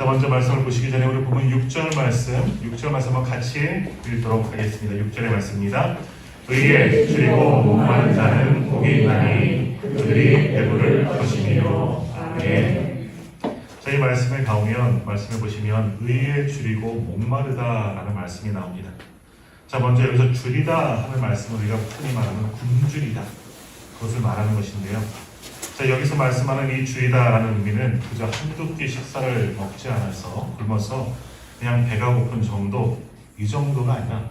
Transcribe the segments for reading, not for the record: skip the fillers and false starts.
자, 먼저 말씀을 보시기 전에 우리 보면 6절 말씀 한번 같이 읽도록 하겠습니다. 6절의 말씀입니다. 의에 줄이고 목마른 자는 복이 있나니 그들이 배부를 것이며. 아멘. 자, 이 말씀에 가오면 말씀을 보시면 의에 줄이고 목마르다라는 말씀이 나옵니다. 자, 먼저 여기서 줄이다 하는 말씀을 우리가 흔히 말하는 굶주리다, 그것을 말하는 것인데요. 자, 여기서 말씀하는 이 줄이다라는 의미는 그저 한두 끼 식사를 먹지 않아서 굶어서 그냥 배가 고픈 정도, 이 정도가 아니라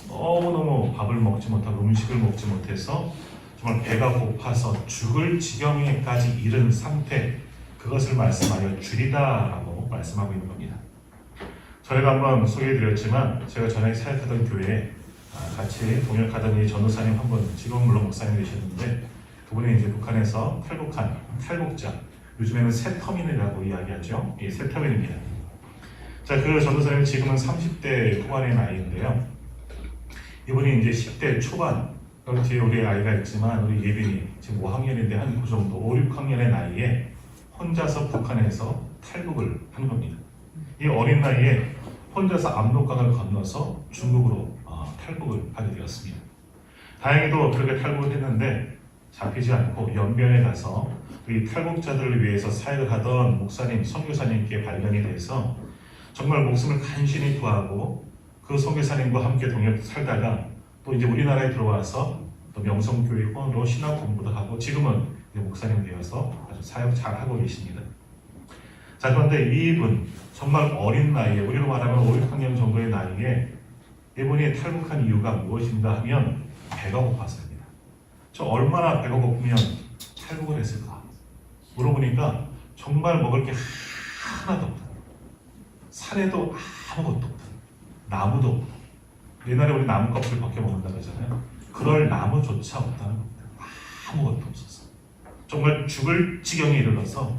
너무너무 밥을 먹지 못하고 음식을 먹지 못해서 정말 배가 고파서 죽을 지경에까지 이른 상태, 그것을 말씀하여 줄이다라고 말씀하고 있는 겁니다. 저희가 한번 소개해드렸지만 제가 전에 사역하던 교회에 같이 동역하던 이 전도사님 한 분, 지금 물론 목사님이 되셨는데 그분이 이제 북한에서 탈북한 탈북자, 요즘에는 새터민이라고 이야기하죠. 이 새터민입니다. 자, 그 전도사님 지금은 30대 후반의 나이인데요. 이분이 이제 10대 초반, 여기 뒤에 우리 아이가 있지만 우리 예빈이 지금 5학년인데 한 그 정도 5, 6학년의 나이에 혼자서 북한에서 탈북을 한 겁니다. 이 어린 나이에 혼자서 압록강을 건너서 중국으로 탈북을 하게 되었습니다. 다행히도 그렇게 탈북을 했는데 잡히지 않고 연변에 가서 이 탈북자들을 위해서 사역을 하던 목사님, 선교사님께 발견이 돼서 정말 목숨을 간신히 구하고 그 선교사님과 함께 동역 살다가 또 이제 우리나라에 들어와서 또 명성교회 후원으로 신학 공부도 하고 지금은 이제 목사님 되어서 아주 사역 잘 하고 계십니다. 자, 그런데 이분 정말 어린 나이에, 우리로 말하면 5, 6학년 정도의 나이에 이분이 탈북한 이유가 무엇인가 하면 배가 고파서입니다. 저 얼마나 배가 고프면 탈북을 했을까? 물어보니까 정말 먹을 게 하나도 없다. 산에도 아무것도 없다. 나무도 없다. 옛날에 우리 나무 껍질 벗겨 먹는다고 하잖아요. 그럴 나무조차 없다는 겁니다. 아무것도 없어서. 정말 죽을 지경에 이르러서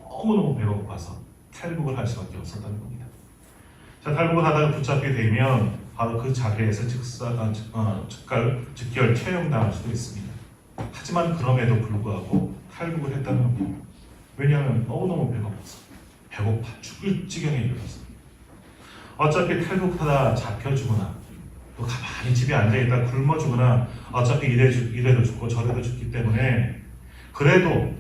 너무너무 배가 고파서 탈북을 할 수밖에 없었다는 겁니다. 자, 탈북을 하다가 붙잡게 되면 바로 그 자리에서 즉결 처형당할 수도 있습니다. 하지만 그럼에도 불구하고 탈북을 했다는 겁니다. 왜냐하면 너무너무 배가 고파서, 배고파 죽을 지경에 이르러서. 어차피 탈북하다 잡혀주거나 또 가만히 집에 앉아있다 굶어 죽거나 어차피 이래도 죽고 저래도 죽기 때문에 그래도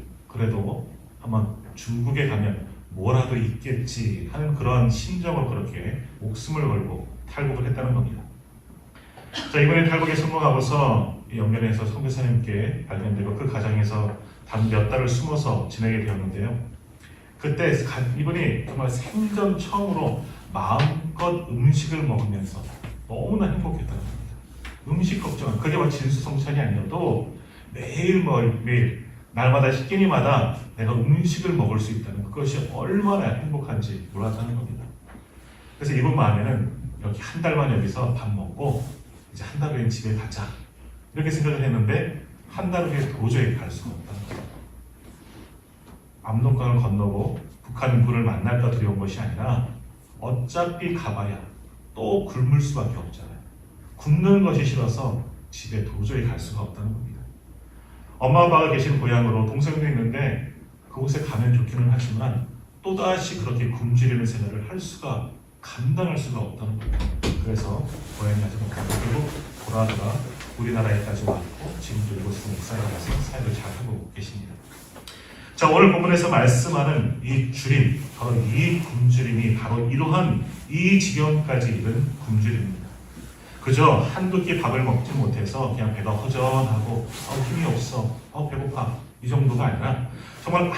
한번 중국에 가면 뭐라도 있겠지 하는 그런 심정을 그렇게 목숨을 걸고 탈북을 했다는 겁니다. 자, 이번에 탈북에 성공하고서 연변에서 선교사님께 발견되고 그 가정에서 단 몇 달을 숨어서 지내게 되었는데요. 그때 이분이 정말 생전 처음으로 마음껏 음식을 먹으면서 너무나 행복했다는 겁니다. 음식 걱정, 그게 막 진수성찬이 아니어도 매일 날마다 식기니마다 내가 음식을 먹을 수 있다는 그것이 얼마나 행복한지 몰랐다는 겁니다. 그래서 이분 마음에는 여기 한 달만 여기서 밥 먹고 이제 한 달 후엔 집에 가자 이렇게 생각을 했는데 한 달 후에 도저히 갈 수가 없다는 겁니다. 압록강을 건너고 북한군을 만날까 두려운 것이 아니라 어차피 가봐야 또 굶을 수밖에 없잖아요. 굶는 것이 싫어서 집에 도저히 갈 수가 없다는 겁니다. 엄마 아빠가 계신 고향으로 동생도 있는데 그곳에 가면 좋기는 하지만 또다시 그렇게 굶주리는 생활을 감당할 수가 없다는 겁니다. 그래서 고향에 가지 못하고 결국 돌아다가 우리나라에까지 왔고 지금도 이곳에서 목사에 가서 사역을 잘하고 계십니다. 자, 오늘 본문에서 말씀하는 이 줄임, 바로 이 굶주림이 바로 이러한 이 지경까지 이른 굶주림입니다. 그저 한두 끼 밥을 먹지 못해서 그냥 배가 허전하고 힘이 없어, 배고파 이 정도가 아니라 정말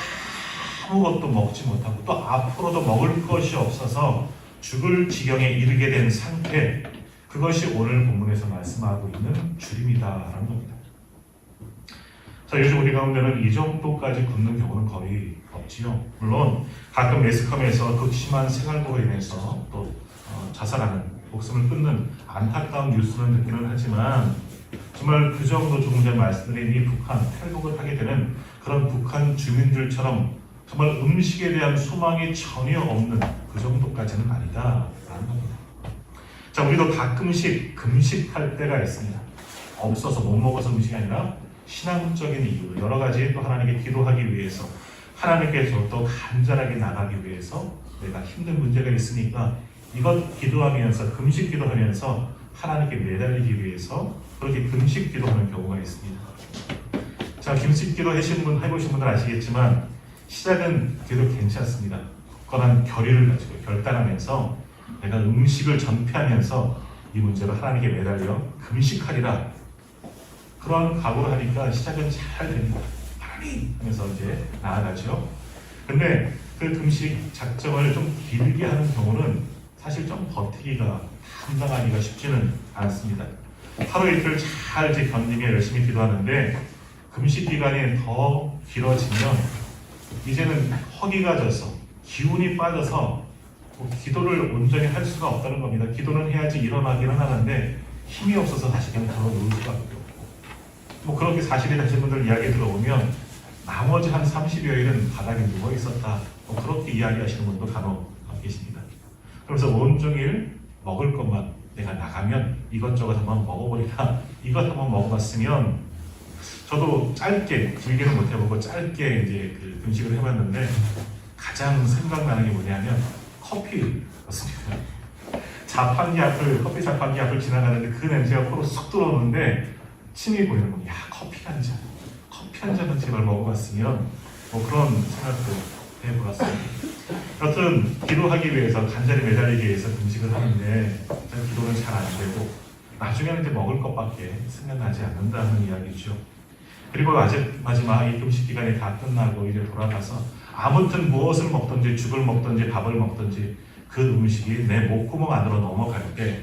아무것도 먹지 못하고 또 앞으로도 먹을 것이 없어서 죽을 지경에 이르게 된 상태, 그것이 오늘 본문에서 말씀하고 있는 줄임이다라는 겁니다. 자, 요즘 우리 가운데는 이 정도까지 굶는 경우는 거의 없지요. 물론 가끔 매스컴에서 극심한 생활고로 인해서 또 자살하는, 목숨을 끊는 안타까운 뉴스는 듣기는 하지만 정말 그 정도 조금 전에 말씀드린 이 북한 탈북을 하게 되는 그런 북한 주민들처럼 정말 음식에 대한 소망이 전혀 없는 그 정도까지는 아니다라는 겁니다. 자, 우리도 가끔씩 금식할 때가 있습니다. 없어서 못 먹어서 음식이 아니라 신앙적인 이유로 여러 가지 또 하나님께 기도하기 위해서, 하나님께서 또 간절하게 나가기 위해서 내가 힘든 문제가 있으니까 이것 기도하면서 금식 기도하면서 하나님께 매달리기 위해서 그렇게 금식 기도하는 경우가 있습니다. 자, 금식 기도 해보신 분들 아시겠지만 시작은 그래도 괜찮습니다. 굳건한 결의를 가지고 결단하면서 내가 음식을 전폐하면서 이 문제로 하나님께 매달려 금식하리라. 그런 각오를 하니까 시작은 잘 됩니다. 하나님 하면서 이제 나아가죠. 근데 그 금식 작정을 좀 길게 하는 경우는 사실 좀 버티기가 감당하기가 쉽지는 않습니다. 하루 이틀 잘 이제 견디며 열심히 기도하는데 금식 기간이 더 길어지면 이제는 허기가 져서 기운이 빠져서 기도를 온전히 할 수가 없다는 겁니다. 기도는 해야지 일어나기는 하는데 힘이 없어서 사실 그냥 걸어 놓을 수밖에 없고 그렇게 사실이 되신 분들 이야기 들어보면 나머지 한 30여일은 바닥에 누워 있었다. 그렇게 이야기하시는 분도 간혹 계십니다. 그래서 온종일 먹을 것만 내가 나가면 이것저것 한번 먹어버리다. 이것 한번 먹어봤으면 저도 짧게 길게는 못 해보고 짧게 이제 그 금식을 해봤는데 가장 생각나는 게 뭐냐면 커피였습니다. 커피 자판기 앞을 지나가는데 그 냄새가 코로 쏙 들어오는데 침이 보이는 거예요. 야, 커피 한 잔은 제발 먹어봤으면 그런 생각도 해보았습니다. 여튼 기도하기 위해서 간절히 매달리기 위해서 금식을 하는데 기도는 잘 안 되고 나중에는 이제 먹을 것밖에 생각나지 않는다는 이야기죠. 그리고 마지막 이 금식 기간이 다 끝나고 이제 돌아가서 아무튼 무엇을 먹든지 죽을 먹든지 밥을 먹든지 그 음식이 내 목구멍 안으로 넘어갈 때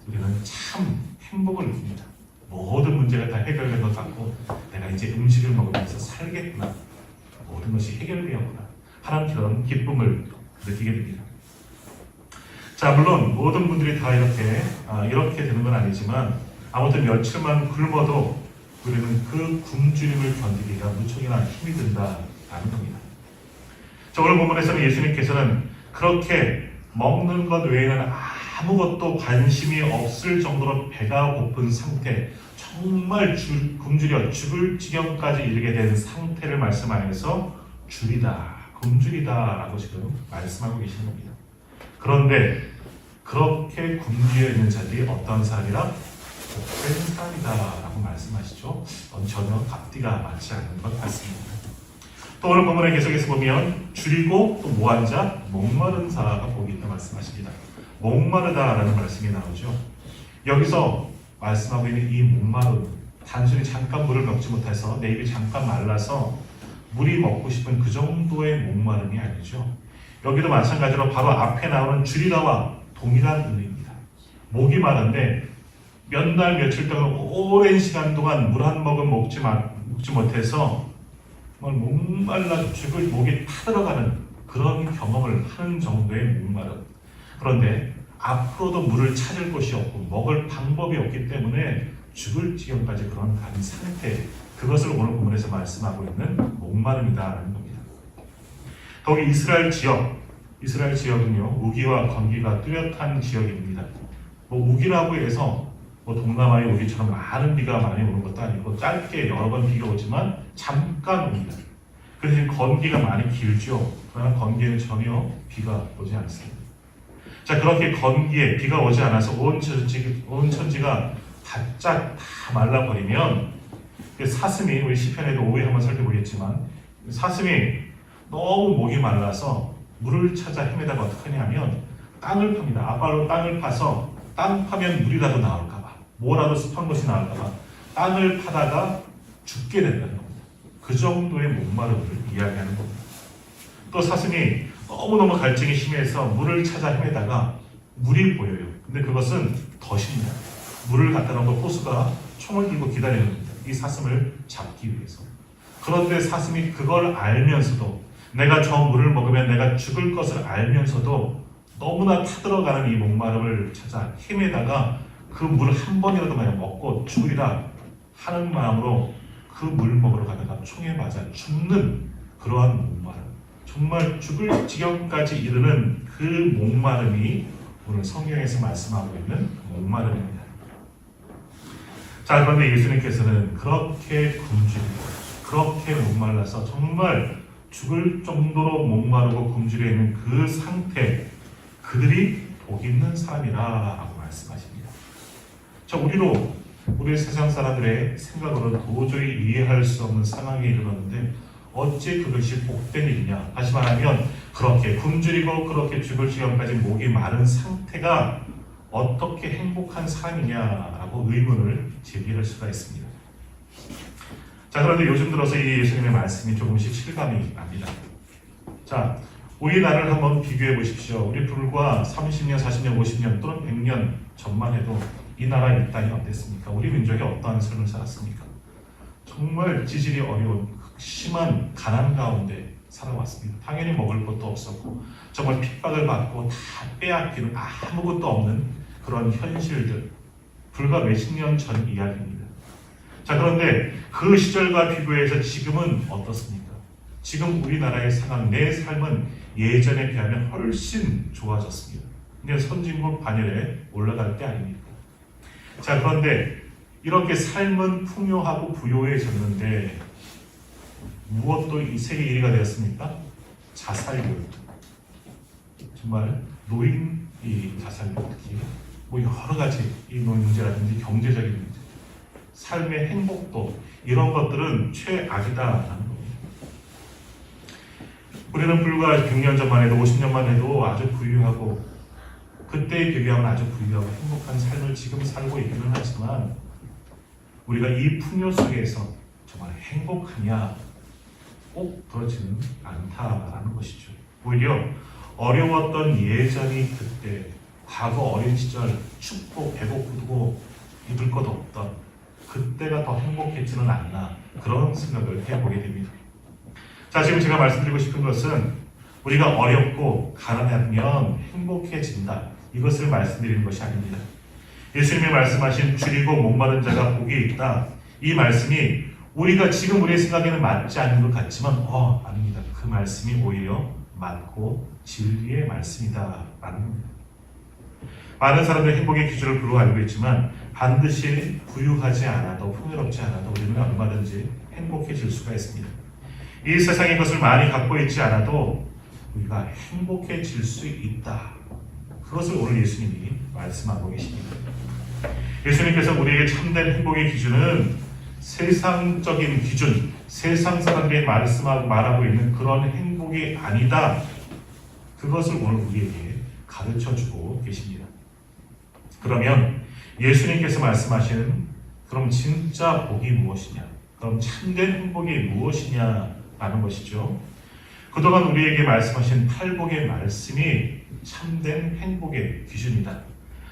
우리는 참 행복을 느낍니다. 모든 문제가 다 해결된 것 같고 내가 이제 음식을 먹으면서 살겠구나. 모든 것이 해결되었구나. 하는 그런 기쁨을 느끼게 됩니다. 자, 물론 모든 분들이 다 이렇게 되는 건 아니지만 아무튼 며칠만 굶어도 우리는 그 굶주림을 견디기가 무척이나 힘이 든다라는 겁니다. 자, 오늘 본문에서는 예수님께서는 그렇게 먹는 것 외에는 아무것도 관심이 없을 정도로 배가 고픈 상태, 정말 굶주려 죽을 지경까지 이르게 된 상태를 말씀하면서 굶주리다라고 지금 말씀하고 계시는 겁니다. 그런데 그렇게 굶주려 있는 자들이 어떤 사람이라? 복된 사람이다라고 말씀하시죠. 전혀 앞뒤가 맞지 않는 것 같습니다. 또 오늘 본문에 계속해서 보면 줄이고 또 뭐한 자? 목마른 자가 복이 있다 말씀하십니다. 목마르다라는 말씀이 나오죠. 여기서 말씀하고 있는 이 목마름, 단순히 잠깐 물을 먹지 못해서 내 입이 잠깐 말라서 물이 먹고 싶은 그 정도의 목마름이 아니죠. 여기도 마찬가지로 바로 앞에 나오는 줄이다와 동일한 의미입니다. 목이 마른데 몇 날 며칠 동안 오랜 시간 동안 물 한 모금 먹지 못해서 목말라 죽을 목에 타들어가는 그런 경험을 하는 정도의 목마름. 그런데 앞으로도 물을 찾을 곳이 없고 먹을 방법이 없기 때문에 죽을 지경까지 그런 가는 상태, 그것을 오늘 본문에서 말씀하고 있는 목마름이다라는 겁니다. 더욱이 이스라엘 지역은요 우기와 건기가 뚜렷한 지역입니다. 우기라고 해서 동남아의 우기처럼 많은 비가 많이 오는 것도 아니고 짧게 여러 번 비가 오지만 잠깐 옵니다. 그래서 건기가 많이 길죠. 그러나 건기에는 전혀 비가 오지 않습니다. 자, 그렇게 건기에 비가 오지 않아서 온 천지가 바짝 다 말라버리면 사슴이, 우리 시편에도 오후에 한번 살펴보겠지만 사슴이 너무 목이 말라서 물을 찾아 헤매다가 어떻게 하냐면 땅을 팝니다. 앞발로 땅을 파서 땅 파면 물이라도 나올까봐, 뭐라도 습한 것이 나올까봐 땅을 파다가 죽게 된다는 겁니다. 그 정도의 목마름을 이야기하는 겁니다. 또 사슴이 너무너무 갈증이 심해서 물을 찾아 헤매다가 물이 보여요. 근데 그것은 덫입니다. 물을 갖다 놓고 호수가 총을 들고 기다리는 겁니다. 이 사슴을 잡기 위해서. 그런데 사슴이 그걸 알면서도, 내가 저 물을 먹으면 내가 죽을 것을 알면서도 너무나 타들어가는 이 목마름을 찾아 헤매다가 그 물 한 번이라도 만약 먹고 죽으리라 하는 마음으로 그 물 먹으러 가다가 총에 맞아 죽는 그러한 목마름, 정말 죽을 지경까지 이르는 그 목마름이 오늘 성경에서 말씀하고 있는 목마름입니다. 자, 그런데 예수님께서는 그렇게 굶주리고 그렇게 목말라서 정말 죽을 정도로 목마르고 굶주려 있는 그 상태, 그들이 복 있는 사람이라고 말씀하십니다. 자, 우리 세상 사람들의 생각으로는 도저히 이해할 수 없는 상황에 이르렀는데 어찌 그것이 복된 일이냐? 다시 말하면 그렇게 굶주리고 그렇게 죽을 지경까지 목이 마른 상태가 어떻게 행복한 삶이냐라고 의문을 제기할 수가 있습니다. 자, 그런데 요즘 들어서 이 예수님의 말씀이 조금씩 실감이 납니다. 자, 우리나라를 한번 비교해 보십시오. 우리 불과 30년, 40년, 50년 또는 100년 전만 해도 이 나라 이 땅이 어땠습니까? 우리 민족이 어떠한 삶을 살았습니까? 정말 지질이 어려운 심한 가난 가운데 살아왔습니다. 당연히 먹을 것도 없었고 정말 핍박을 받고 다 빼앗기는 아무것도 없는 그런 현실들, 불과 몇십 년 전 이야기입니다. 자, 그런데 그 시절과 비교해서 지금은 어떻습니까? 지금 우리나라의 상황, 내 삶은 예전에 비하면 훨씬 좋아졌습니다. 근데 선진국 반열에 올라갈 때 아닙니까? 자, 그런데 이렇게 삶은 풍요하고 부요해졌는데 무엇도 이 세계 1위가 되었습니까? 자살률. 정말 노인 자살률, 특히 여러 가지 이 문제라든지 경제적인 문제, 삶의 행복도 이런 것들은 최악이다라는 겁니다. 우리는 불과 100년 전만 해도 50년만 해도 아주 부유하고 그때에 비교하면 아주 부유하고 행복한 삶을 지금 살고 있기는 하지만 우리가 이 풍요 속에서 정말 행복하냐? 꼭 그렇지는 않다라는 것이죠. 오히려 어려웠던 예전이 그때 과거 어린 시절 춥고 배고프고 입을 것 없던 그때가 더 행복했지는 않나 그런 생각을 해보게 됩니다. 자, 지금 제가 말씀드리고 싶은 것은 우리가 어렵고 가난하면 행복해진다 이것을 말씀드리는 것이 아닙니다. 예수님이 말씀하신 줄이고 목마른 자가 복이 있다 이 말씀이 우리가 지금 우리의 생각에는 맞지 않는 것 같지만 아닙니다. 그 말씀이 오히려 맞고 진리의 말씀이다 라는 겁니다. 많은 사람들이 행복의 기준을 불로 알고 있지만 반드시 부유하지 않아도 풍요롭지 않아도 우리는 얼마든지 행복해질 수가 있습니다. 이 세상의 것을 많이 갖고 있지 않아도 우리가 행복해질 수 있다. 그것을 오늘 예수님이 말씀하고 계십니다. 예수님께서 우리에게 참된 행복의 기준은 세상적인 기준, 세상 사람들이 말하고 있는 그런 행복이 아니다. 그것을 오늘 우리에게 가르쳐주고 계십니다. 그러면 예수님께서 말씀하시는 그럼 진짜 복이 무엇이냐? 그럼 참된 행복이 무엇이냐라는 것이죠. 그동안 우리에게 말씀하신 8복의 말씀이 참된 행복의 기준이다.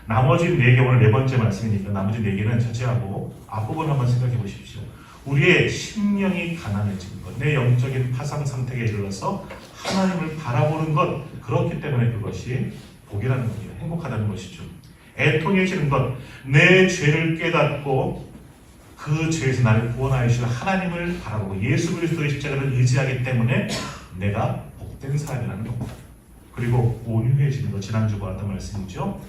나머지 4개, 오늘 4번째 말씀이니까 나머지 4개는 자체하고 앞부분 한번 생각해 보십시오. 우리의 심령이 가난해지는 것, 내 영적인 파상 상태에 이르러서 하나님을 바라보는 것, 그렇기 때문에 그것이 복이라는 겁니다. 행복하다는 것이죠. 애통해지는 것, 내 죄를 깨닫고 그 죄에서 나를 구원하시는 하나님을 바라보고 예수 그리스도의 십자가를 의지하기 때문에 내가 복된 사람이라는 겁니다. 그리고 온유해지는 것, 지난주 보았던 말씀이죠.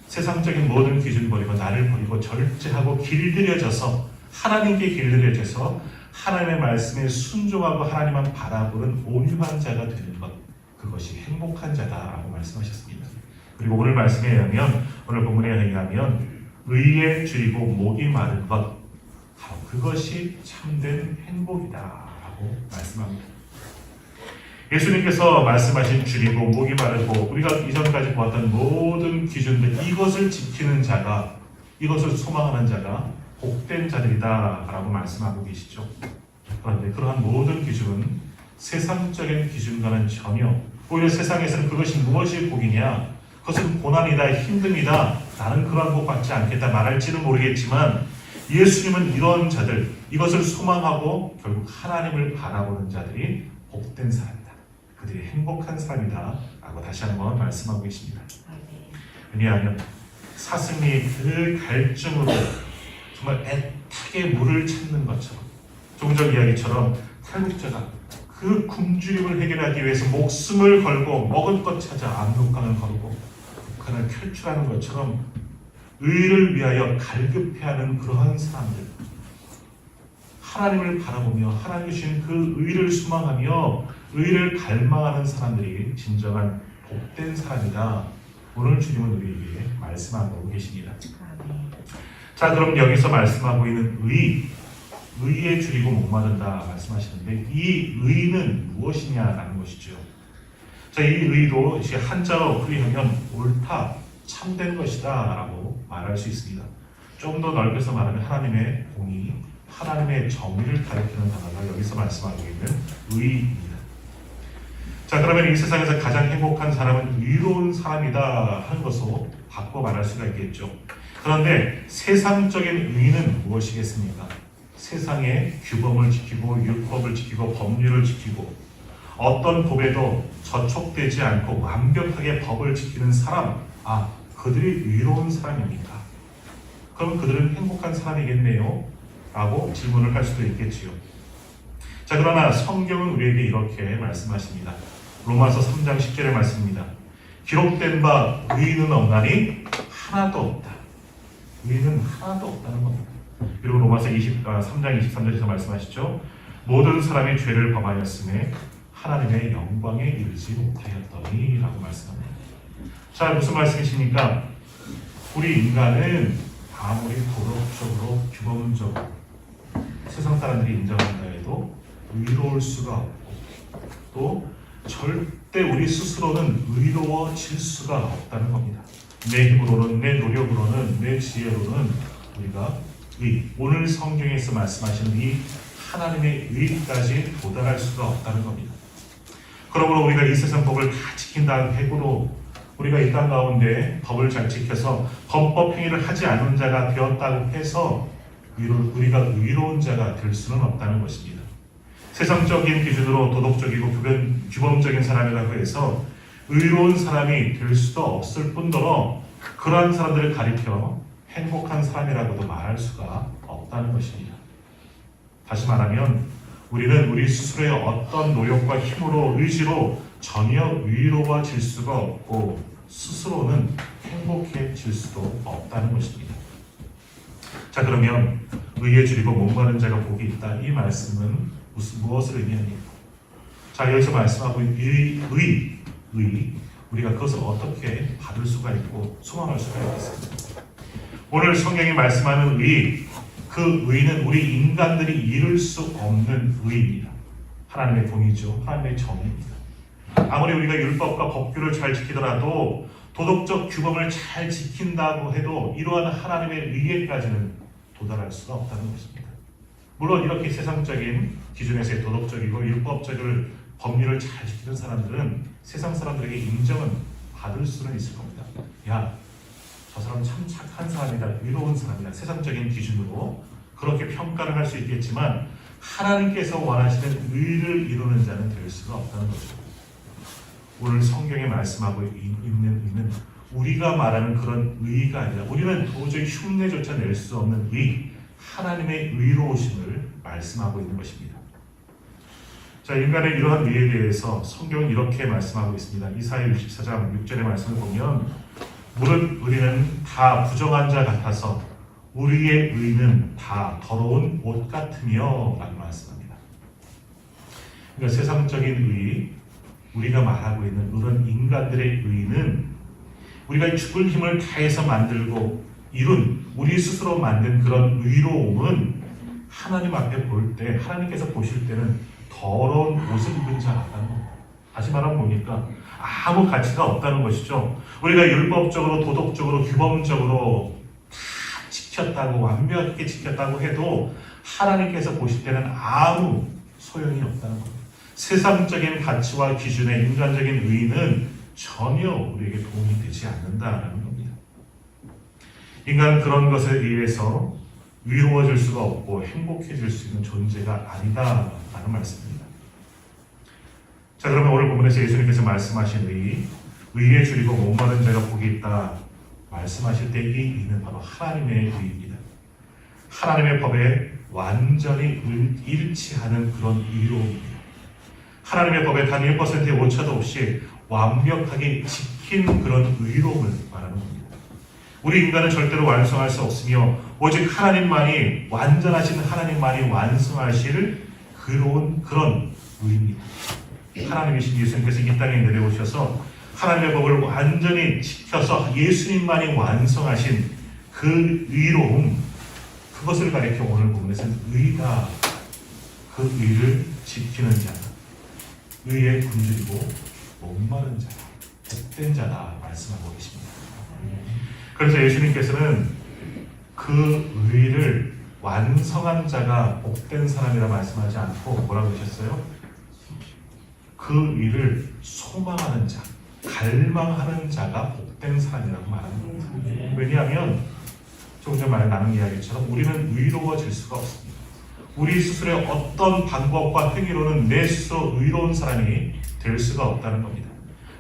세상적인 모든 기준 버리고 나를 버리고 절제하고 길들여져서 하나님께 길들여져서 하나님의 말씀에 순종하고 하나님만 바라보는 온유한 자가 되는 것, 그것이 행복한 자다라고 말씀하셨습니다. 그리고 오늘 말씀에 의하면, 오늘 본문에 의하면 의에 줄이고 목이 마른 것, 바로 그것이 참된 행복이다라고 말씀합니다. 예수님께서 말씀하신 줄이고 목이 마르고 우리가 이전까지 보았던 모든 기준들, 이것을 지키는 자가, 이것을 소망하는 자가 복된 자들이다라고 말씀하고 계시죠. 그런데 그러한 모든 기준은 세상적인 기준과는 전혀, 오히려 세상에서는 그것이 무엇이 복이냐, 그것은 고난이다, 힘듦이다, 나는 그러한 복 받지 않겠다 말할지는 모르겠지만 예수님은 이런 자들, 이것을 소망하고 결국 하나님을 바라보는 자들이 복된 사람이다, 그들이 행복한 사람이다 라고 다시 한번 말씀하고 계십니다. 왜냐하면 사슴이 그 갈증으로 정말 애타게 물을 찾는 것처럼, 조금 전 이야기처럼 탈북자가 그 굶주림을 해결하기 위해서 목숨을 걸고 먹을 것 찾아 압록강을 걸고 북한을 탈출하는 것처럼 의를 위하여 갈급해하는 그러한 사람들, 하나님을 바라보며 하나님 주신 그 의를 소망하며 의를 갈망하는 사람들이 진정한 복된 사람이다. 오늘 주님은 우리에게 말씀하고 계십니다. 자, 그럼 여기서 말씀하고 있는 의에 줄이고 목마른다 말씀하시는데 이 의는 무엇이냐라는 것이죠. 자, 이 의도 한자로 풀이하면 옳다, 참된 것이다 라고 말할 수 있습니다. 좀 더 넓혀서 말하면 하나님의 공의, 하나님의 정의를 가리키는 단어가 여기서 말씀하고 있는 의입니다. 자, 그러면 이 세상에서 가장 행복한 사람은 의로운 사람이다 하는 것으로 바꿔 말할 수가 있겠죠. 그런데 세상적인 의는 무엇이겠습니까? 세상의 규범을 지키고 율법을 지키고 법률을 지키고 어떤 법에도 저촉되지 않고 완벽하게 법을 지키는 사람, 그들이 의로운 사람입니까? 그럼 그들은 행복한 사람이겠네요? 라고 질문을 할 수도 있겠지요. 자, 그러나 성경은 우리에게 이렇게 말씀하십니다. 로마서 3장 10절의 말씀입니다. 기록된 바 의인은 없나니 하나도 없다. 의인은 하나도 없다는 겁니다. 그리고 로마서 3장 23절에서 말씀하시죠. 모든 사람이 죄를 범하였음에 하나님의 영광에 이르지 못하였더니 라고 말씀합니다. 자, 무슨 말씀이십니까? 우리 인간은 아무리 도덕적으로 규범적으로 세상 사람들이 인정한다 해도 의로울 수가 없고 또 절대 우리 스스로는 의로워질 수가 없다는 겁니다. 내 힘으로는, 내 노력으로는, 내 지혜로는 우리가 오늘 성경에서 말씀하시는 이 하나님의 의까지 도달할 수가 없다는 겁니다. 그러므로 우리가 이 세상 법을 다 지킨다는 해고로 우리가 이 땅 가운데 법을 잘 지켜서 범법 행위를 하지 않은 자가 되었다고 해서 우리가 의로운 자가 될 수는 없다는 것입니다. 세상적인 기준으로 도덕적이고 규범적인 사람이라고 해서 의로운 사람이 될 수도 없을 뿐더러 그러한 사람들을 가리켜 행복한 사람이라고도 말할 수가 없다는 것입니다. 다시 말하면 우리는 우리 스스로의 어떤 노력과 힘으로 의지로 전혀 의로워질 수가 없고 스스로는 행복해질 수도 없다는 것입니다. 자, 그러면 의에 줄이고 목마른 자가 복이 있다. 이 말씀은 무엇을 의미합니까? 자, 여기서 말씀하고 있는 의, 우리가 그것을 어떻게 받을 수가 있고 소망할 수가 있겠습니까? 오늘 성경이 말씀하는 그 의는 우리 인간들이 이룰 수 없는 의입니다. 하나님의 공의죠. 하나님의 정의입니다. 아무리 우리가 율법과 법규를 잘 지키더라도 도덕적 규범을 잘 지킨다고 해도 이러한 하나님의 의에까지는 도달할 수가 없다는 것입니다. 물론 이렇게 세상적인 기준에서의 도덕적이고 율법적인 법률을 잘 지키는 사람들은 세상 사람들에게 인정은 받을 수는 있을 겁니다. 야, 저 사람 참 착한 사람이다, 의로운 사람이다. 세상적인 기준으로 그렇게 평가를 할 수 있겠지만 하나님께서 원하시는 의를 이루는 자는 될 수가 없다는 거죠. 오늘 성경에 말씀하고 있는 의는 우리가 말하는 그런 의가 아니라 우리는 도저히 흉내조차 낼 수 없는 하나님의 의로우심을 말씀하고 있는 것입니다. 자, 인간의 이러한 의에 대해서 성경은 이렇게 말씀하고 있습니다. 이사야 64장 6절의 말씀을 보면 무릇 우리는 다 부정한 자 같아서 우리의 의는 다 더러운 옷 같으며 라고 말씀합니다. 그러니까 세상적인 의, 우리가 말하고 있는 그런 인간들의 의는 우리가 죽을 힘을 다해서 만들고 이룬 우리 스스로 만든 그런 의로움은 하나님 앞에 볼 때 하나님께서 보실 때는 더러운 옷을 입은 자 같다는 겁니다. 다시 말하면 뭡니까? 아무 가치가 없다는 것이죠. 우리가 율법적으로 도덕적으로 규범적으로 다 지켰다고 완벽하게 지켰다고 해도 하나님께서 보실 때는 아무 소용이 없다는 겁니다. 세상적인 가치와 기준의 인간적인 의의는 전혀 우리에게 도움이 되지 않는다라는 겁니다. 인간은 그런 것에 의해서 위로워질 수가 없고 행복해질 수 있는 존재가 아니다라는 말씀입니다. 자, 그러면 오늘 본문에서 예수님께서 말씀하신 의에 줄이고 목마른 자가 복이 있다 말씀하실 때 이 의는 바로 하나님의 의입니다. 하나님의 법에 완전히 일치하는 그런 의로움입니다. 하나님의 법에 단 1%의 오차도 없이 완벽하게 지킨 그런 의로움을 말하는 겁니다. 우리 인간은 절대로 완성할 수 없으며 오직 하나님만이 완전하신 하나님만이 완성하실 그런 의입니다. 하나님이신 예수님께서 이 땅에 내려오셔서 하나님의 법을 완전히 지켜서 예수님만이 완성하신 그 의로움, 그것을 가리켜 오늘 부분에서는 의가 그 의를 지키는 자, 의에 굶주리고 목마른 자, 복된 자다 말씀하고 계십니다. 그래서 예수님께서는 그 의를 완성한 자가 복된 사람이라 말씀하지 않고 뭐라고 하셨어요? 그 의를 소망하는 자, 갈망하는 자가 복된 사람이라고 말하는 겁니다. 왜냐하면 조금 전에 나눈 이야기처럼 우리는 의로워질 수가 없습니다. 우리 스스로의 어떤 방법과 행위로는 내 스스로 의로운 사람이 될 수가 없다는 겁니다.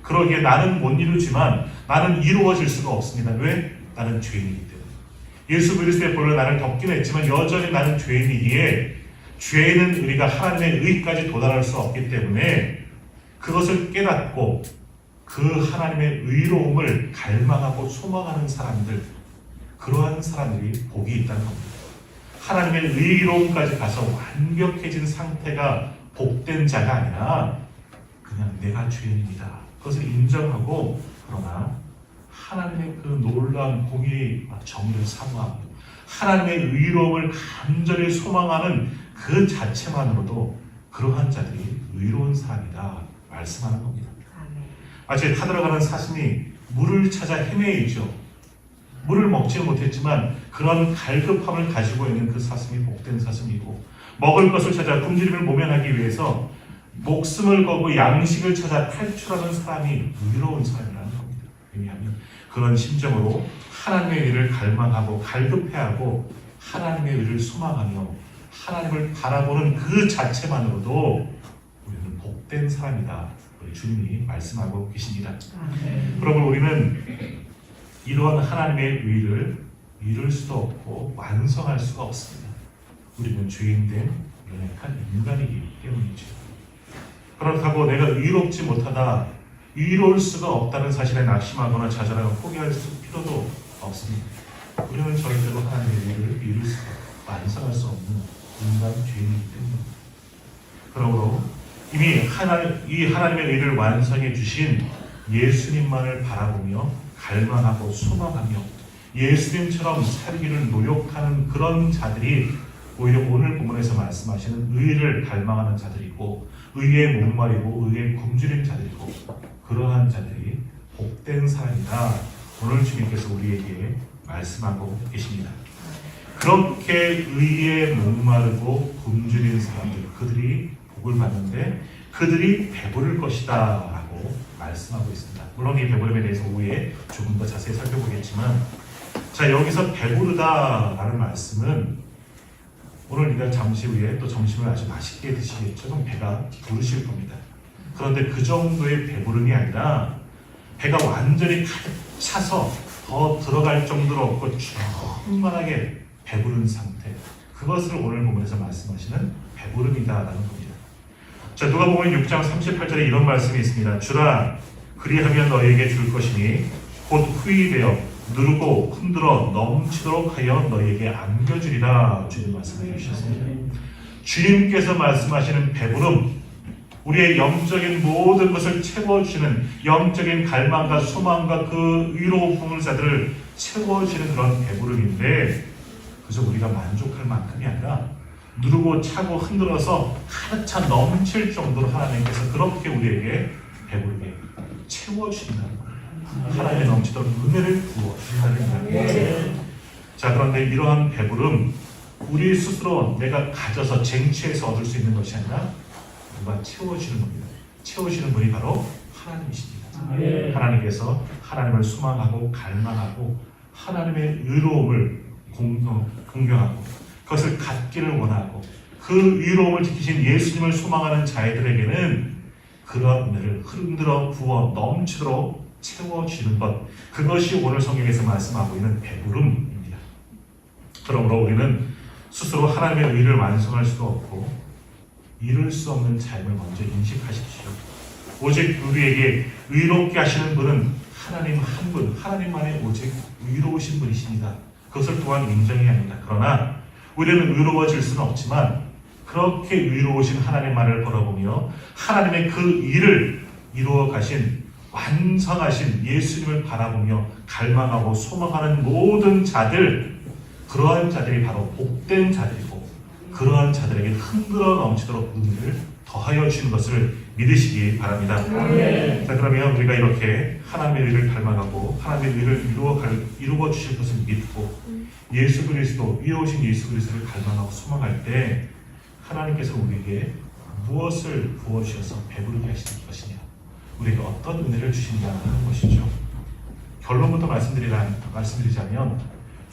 그러기에 나는 못 이루지만 나는 이루어질 수가 없습니다. 왜? 나는 죄인이기 때문에. 예수 그리스도의 보혈로 나를 덮긴 했지만 여전히 나는 죄인이기에 죄는 우리가 하나님의 의까지 도달할 수 없기 때문에 그것을 깨닫고 그 하나님의 의로움을 갈망하고 소망하는 사람들, 그러한 사람들이 복이 있다는 겁니다. 하나님의 의로움까지 가서 완벽해진 상태가 복된 자가 아니라 그냥 내가 죄인입니다. 그것을 인정하고 그러나 하나님의 그 놀라운 공의 정의를 사모하고 하나님의 의로움을 간절히 소망하는 그 자체만으로도 그러한 자들이 의로운 사람이다 말씀하는 겁니다. 마치 타들어가는 사슴이 물을 찾아 헤매이죠. 물을 먹지는 못했지만 그런 갈급함을 가지고 있는 그 사슴이 복된 사슴이고, 먹을 것을 찾아 굶주림을 모면하기 위해서 목숨을 걸고 양식을 찾아 탈출하는 사람이 의로운 사람이라는 겁니다. 왜냐하면 그런 심정으로 하나님의 일을 갈망하고 갈급해하고 하나님의 일을 소망하며 하나님을 바라보는 그 자체만으로도 우리는 복된 사람이다. 우리 주님이 말씀하고 계십니다. 그러면 우리는 이러한 하나님의 의를 이룰 수도 없고 완성할 수가 없습니다. 우리는 죄인된 연약한 인간이기 때문이죠. 그렇다고 내가 의롭지 못하다, 의로울 수가 없다는 사실에 낙심하거나 좌절하거나 포기할 필요도 없습니다. 우리는 절대로 하나님의 의를 이룰 수가, 완성할 수 없는 인간 죄인이기 때문입니다. 그러므로 이미 이 하나님의 의를 완성해 주신 예수님만을 바라보며 갈망하고 소망하며 예수님처럼 살기를 노력하는 그런 자들이 오히려 오늘 본문에서 말씀하시는 의를 갈망하는 자들이고 의에 목마르고 의에 굶주린 자들이고 그러한 자들이 복된 사람이다. 오늘 주님께서 우리에게 말씀하고 계십니다. 그렇게 의에 목마르고 굶주린 사람들, 그들이 복을 받는데 그들이 배부를 것이다 라고 말씀하고 있습니다. 물론 이 배부름에 대해서 후에 조금 더 자세히 살펴보겠지만, 자, 여기서 배부르다 라는 말씀은 오늘 우리가 잠시 후에 또 점심을 아주 맛있게 드시겠죠. 그럼 배가 부르실 겁니다. 그런데 그 정도의 배부름이 아니라 배가 완전히 가득 차서 더 들어갈 정도로 없고 충만하게 배부른 상태, 그것을 오늘 본문에서 말씀하시는 배부름이다라는 겁니다. 자, 누가복음 6장 38절에 이런 말씀이 있습니다. 주라, 그리하면 너희에게 줄 것이니 곧 후이되어 누르고 흔들어 넘치도록 하여 너희에게 안겨주리라. 주님 말씀해 주셨습니다. 주님께서 말씀하시는 배부름, 우리의 영적인 모든 것을 채워주시는 영적인 갈망과 소망과 그 의로운 부문사들을 채워주시는 그런 배부름인데, 그래서 우리가 만족할 만큼이 아니라 누르고 차고 흔들어서 가득 차 넘칠 정도로 하나님께서 그렇게 우리에게 배부르게 채워주신다는 거예요. 하나님의 넘치도록 은혜를 부어주신다는 거예요. 자, 그런데 이러한 배부름, 우리 스스로 내가 가져서 쟁취해서 얻을 수 있는 것이 아니라 누가 채워주시는 겁니다. 채워주시는 분이 바로 하나님이십니다. 하나님께서 하나님을 소망하고 갈망하고 하나님의 의로움을 공경하고 그것을 갖기를 원하고 그 의로움을 지키신 예수님을 소망하는 자들에게는 그러한 은혜를 흔들어 부어 넘치도록 채워주는 것, 그것이 오늘 성경에서 말씀하고 있는 배부름입니다. 그러므로 우리는 스스로 하나님의 의를 완성할 수도 없고 이룰 수 없는 삶을 먼저 인식하십시오. 오직 우리에게 의롭게 하시는 분은 하나님 한 분, 하나님만의 오직 의로우신 분이십니다. 그것을 또한 인정해야 합니다. 그러나 우리는 의로워질 수는 없지만 그렇게 의로우신 하나님만을 바라보며 하나님의 그 일을 이루어 가신 완성하신 예수님을 바라보며 갈망하고 소망하는 모든 자들, 그러한 자들이 바로 복된 자들이고 그러한 자들에게 흔들어 넘치도록 은혜를 더하여 주시는 것을 믿으시기 바랍니다. 자, 그러면 우리가 이렇게 하나님의 의를 갈망하고 하나님의 의를 이루어 주실 것을 믿고 예수 그리스도, 의로우신 예수 그리스도를 갈망하고 소망할 때 하나님께서 우리에게 무엇을 부어주셔서 배부르게 하시는 것이냐, 우리에게 어떤 은혜를 주시느냐 하는 것이죠. 결론부터 말씀드리자면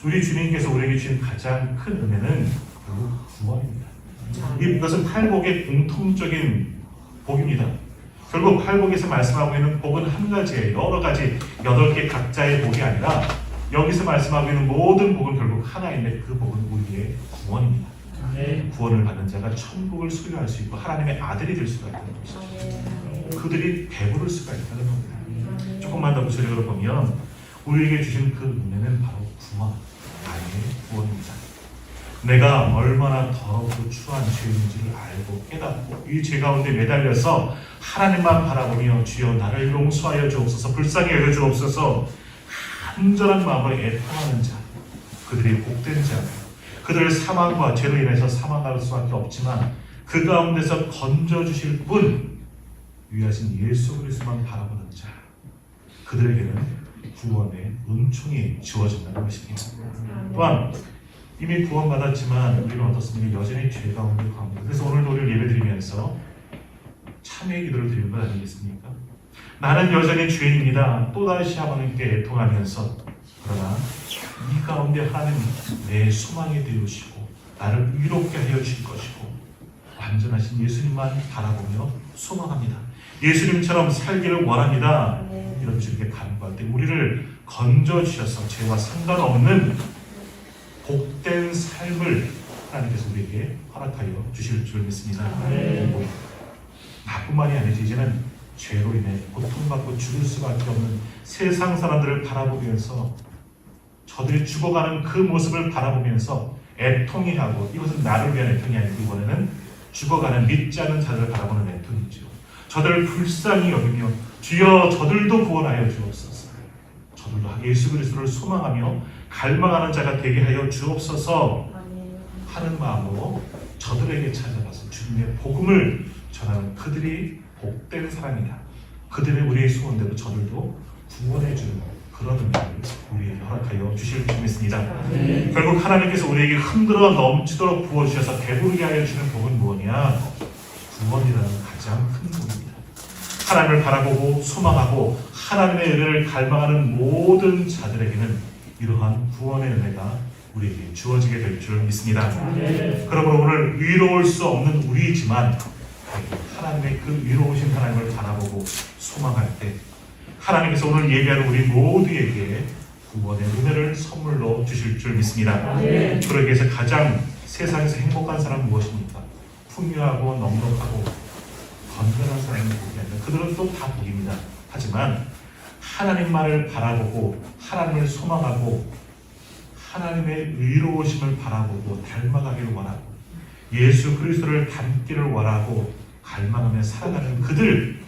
우리 주님께서 우리에게 주신 가장 큰 은혜는 결국 구원입니다. 이것은 팔복의 공통적인 복입니다. 결국 팔복에서 말씀하고 있는 복은 한 가지예요. 여러 가지 8개 각자의 복이 아니라 여기서 말씀하고 있는 모든 복은 결국 하나인데 그 복은 우리의 구원입니다. 구원을 받는 자가 천국을 소유할 수 있고 하나님의 아들이 될 수가 있다는 것이죠. 그들이 배부를 수가 있다는 겁니다. 조금만 더 구체적으로 보면 우리에게 주신 그 은혜는 바로 구원, 나의 구원입니다. 내가 얼마나 더럽고 추한 죄인지를 알고 깨닫고 이 죄 가운데 매달려서 하나님만 바라보며 주여 나를 용서하여 주옵소서, 불쌍히 여겨 주옵소서 간절한 마음으로 애통하는 자, 그들이 복된 자예요. 그들을 사망과 죄로 인해서 사망할 수밖에 없지만 그 가운데서 건져주실 분, 위하신 예수 그리스도만 바라보는 자, 그들에게는 구원의 은총이 주어진다는 것입니다. 또한 이미 구원받았지만 우리는 어떻습니까? 여전히 죄 가운데 거합니다. 그래서 오늘도 우리를 예배드리면서 참회의 기도를 드리는 것 아니겠습니까? 나는 여전히 죄인입니다. 또다시 하나님께 애통하면서, 그러나 이 가운데 하나님 내 소망이 되어주시고 나를 위롭게 하여 주실 것이고 완전하신 예수님만 바라보며 소망합니다. 예수님처럼 살기를 원합니다. 이런 주님께 간구할 때 우리를 건져주셔서 죄와 상관없는 복된 삶을 하나님께서 우리에게 허락하여 주실 줄 믿습니다. 나뿐만이 아니지 이제는 죄로 인해 고통받고 죽을 수밖에 없는 세상 사람들을 바라보면서 저들이 죽어가는 그 모습을 바라보면서 애통이 하고, 이것은 나를 위한 애통이 아니고 이번에는 죽어가는 믿지 않는 자들을 바라보는 애통이죠. 저들을 불쌍히 여기며 주여 저들도 구원하여 주옵소서, 저들도 예수 그리스도를 소망하며 갈망하는 자가 되게 하여 주옵소서 하는 마음으로 저들에게 찾아가서 주님의 복음을 전하는 그들이 복된 사람이다. 그들의 우리의 소원대로 저들도 구원해 주는 그런 은혜를 우리에게 허락하여 주실 줄 믿습니다. 결국 하나님께서 우리에게 흔들어 넘치도록 부어주셔서 배부르게 하여 주시는 복은 무엇이냐? 구원이라는 가장 큰 복입니다. 하나님을 바라보고 소망하고 하나님의 은혜를 갈망하는 모든 자들에게는 이러한 구원의 은혜가 우리에게 주어지게 될 줄 믿습니다. 그러므로 오늘 의로울 수 없는 우리이지만 하나님의 그 의로우신 하나님을 바라보고 소망할 때 하나님께서 오늘 예배하는 우리 모두에게 구원의 은혜를 선물로 주실 줄 믿습니다. 그러기 위해서 가장 세상에서 행복한 사람은 무엇입니까? 풍요하고 넉넉하고 건강한 사람이 복이 아니라 그들은 또 다 복입니다. 하지만 하나님만을 바라보고 하나님을 소망하고 하나님의 의로우심을 바라보고 닮아가기를 원하고 예수 그리스도를 닮기를 원하고 갈망하며 살아가는 그들,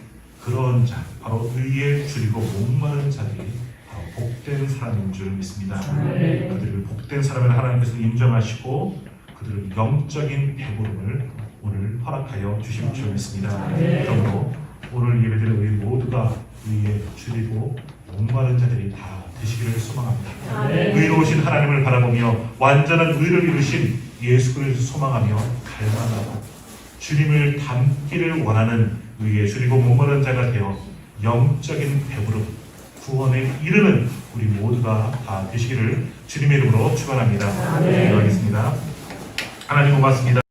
그런 자, 바로 의에 줄이고 목마른 자들이 바로 복된 사람인 줄 믿습니다. 그들을 복된 사람을 하나님께서 인정하시고 그들을 영적인 배부름을 오늘 허락하여 주실 줄 믿습니다. 그러므로 오늘 예배드린 우리 모두가 의에 줄이고 목마른 자들이 다 되시기를 소망합니다. 의로우신 하나님을 바라보며 완전한 의를 이루신 예수 그리스도를 소망하며 갈망하고 주님을 닮기를 원하는 의에 줄이고 목마른 자가 되어 영적인 배부름, 구원에 이르는 우리 모두가 다 되시기를 주님의 이름으로 축원합니다. 기도하겠습니다. 하나님 고맙습니다.